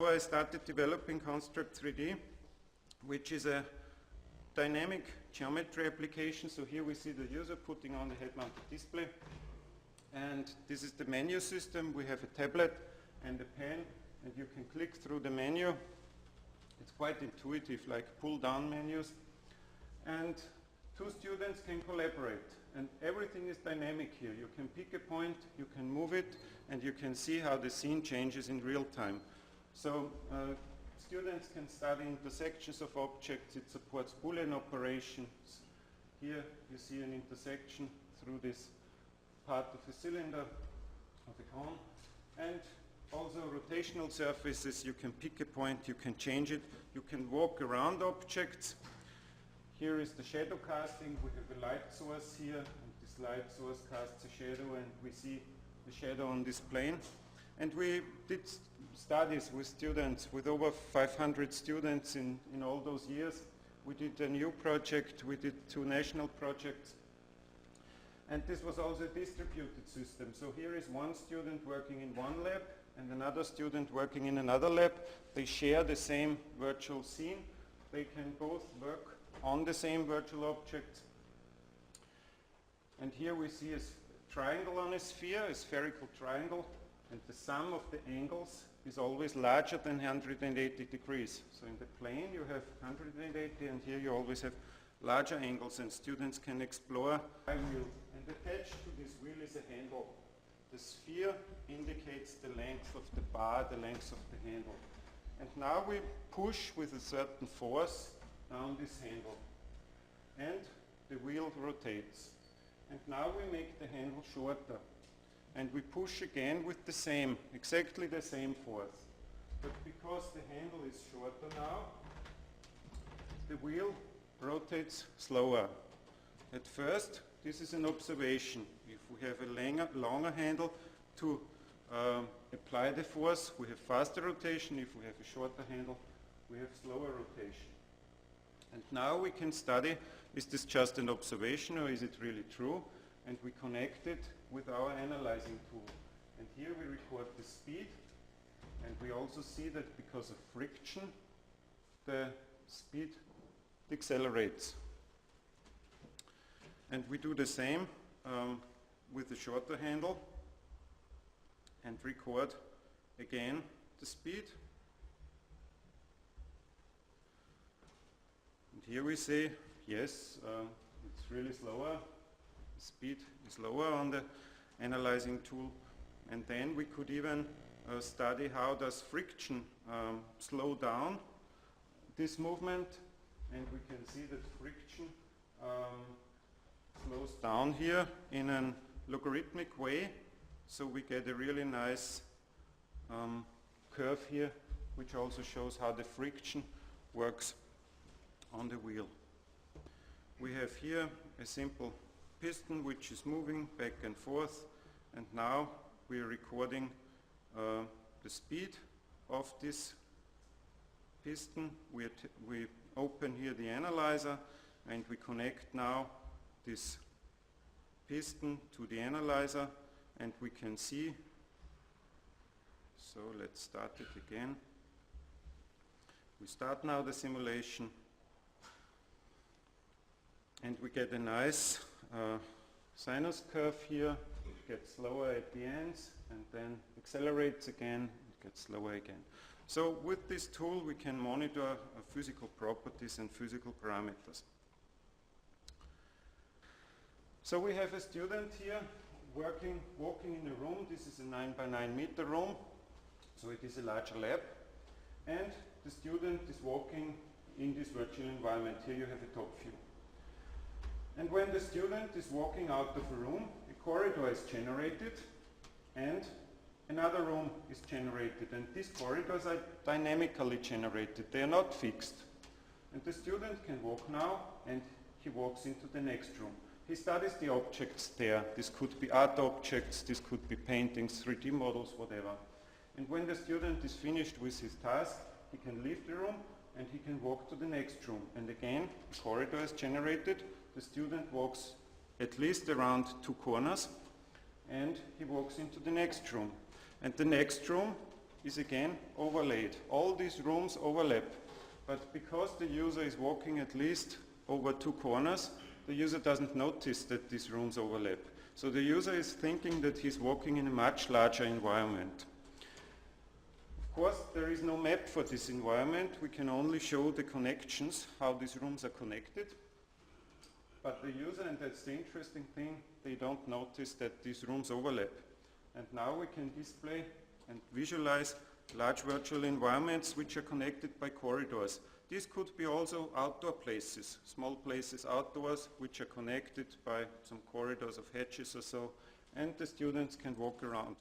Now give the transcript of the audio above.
I started developing Construct 3D, which is a dynamic geometry application. So here we see the user putting on the head-mounted display. And this is the menu system. We have a tablet and a pen, and you can click through the menu. It's quite intuitive, like pull-down menus. And two students can collaborate. And everything is dynamic here. You can pick a point, you can move it, and you can see how the scene changes in real time. So students can study intersections of objects. It supports Boolean operations. Here you see an intersection through this part of the cylinder of a cone. And also rotational surfaces. You can pick a point, you can change it. You can walk around objects. Here is the shadow casting. We have a light source here, and this light source casts a shadow, and we see the shadow on this plane. And we did studies with students, with over 500 students in all those years. We did a new project, we did 2 national projects. And this was also a distributed system. So here is one student working in one lab and another student working in another lab. They share the same virtual scene. They can both work on the same virtual object. And here we see a triangle on a sphere, a spherical triangle. And the sum of the angles is always larger than 180 degrees. So in the plane you have 180, and here you always have larger angles, and students can explore a wheel. And attached to this wheel is a handle. The sphere indicates the length of the bar, the length of the handle. And now we push with a certain force down this handle. And the wheel rotates. And now we make the handle shorter. And we push again with the same, exactly the same force. But because the handle is shorter now, the wheel rotates slower. At first, this is an observation. If we have a longer handle to apply the force, we have faster rotation. If we have a shorter handle, we have slower rotation. And now we can study, is this just an observation or is it really true? And we connect it with our analyzing tool. And here we record the speed, and we also see that because of friction, the speed accelerates. And we do the same with the shorter handle and record again the speed. And here we say, yes, it's really slower. Speed is lower on the analyzing tool, and then we could even study how does friction slow down this movement, and we can see that friction slows down here in a logarithmic way, so we get a really nice curve here, which also shows how the friction works on the wheel. We have here a simple piston which is moving back and forth, and now we are recording the speed of this piston. We open here the analyzer, and we connect now this piston to the analyzer, and we can see. So let's start it again. We start now the simulation, and we get a nice sinus curve here. It gets slower at the ends and then accelerates again, it gets slower again. So with this tool we can monitor physical properties and physical parameters. So we have a student here walking in a room. This is a 9 by 9 meter room, so it is a larger lab, and the student is walking in this virtual environment. Here you have a top view. And when the student is walking out of a room, a corridor is generated and another room is generated. And these corridors are dynamically generated. They are not fixed. And the student can walk now, and he walks into the next room. He studies the objects there. This could be art objects, this could be paintings, 3D models, whatever. And when the student is finished with his task, he can leave the room and he can walk to the next room. And again, a corridor is generated. The student walks at least around 2 corners, and he walks into the next room. And the next room is again overlaid. All these rooms overlap, but because the user is walking at least over 2 corners, the user doesn't notice that these rooms overlap. So the user is thinking that he's walking in a much larger environment. Of course, there is no map for this environment. We can only show the connections, how these rooms are connected. But the user, and that's the interesting thing, they don't notice that these rooms overlap. And now we can display and visualize large virtual environments which are connected by corridors. These could be also outdoor places, small places outdoors which are connected by some corridors of hedges or so, and the students can walk around.